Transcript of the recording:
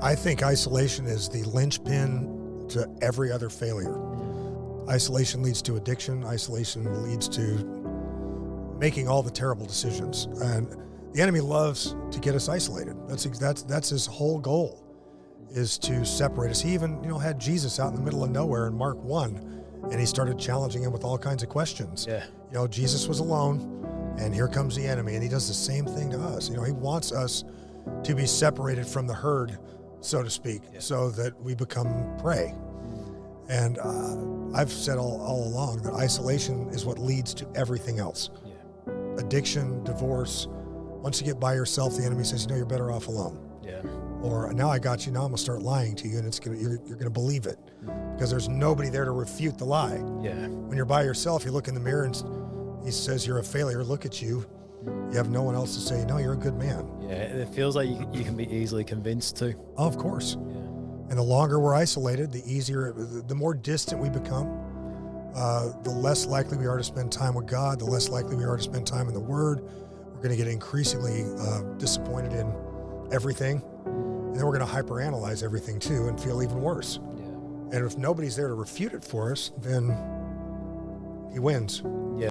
I think isolation is the linchpin to every other failure. Isolation leads to addiction. Isolation leads to making all the terrible decisions. And the enemy loves to get us isolated. That's his whole goal, is to separate us. He even, had Jesus out in the middle of nowhere in Mark 1, and he started challenging him with all kinds of questions. Yeah. Jesus was alone, and here comes the enemy, and he does the same thing to us. He wants us to be separated from the herd, so to speak, so that we become prey. And I've said all along that isolation is what leads to everything else. Yeah. Addiction, divorce. Once you get by yourself, the enemy says, you're better off alone. Yeah. Or now I got you, now I'm gonna start lying to you, and you're gonna believe it because there's nobody there to refute the lie. Yeah. When you're by yourself, you look in the mirror and he says you're a failure. Look at you. You have no one else to say, no, you're a good man. Yeah. It feels like you can be easily convinced too. Oh, of course. Yeah. And the longer we're isolated, the more distant we become, the less likely we are to spend time with God, the less likely we are to spend time in the Word. We're going to get increasingly disappointed in everything. And then we're going to hyperanalyze everything too and feel even worse. Yeah. And if nobody's there to refute it for us, then he wins. Yeah.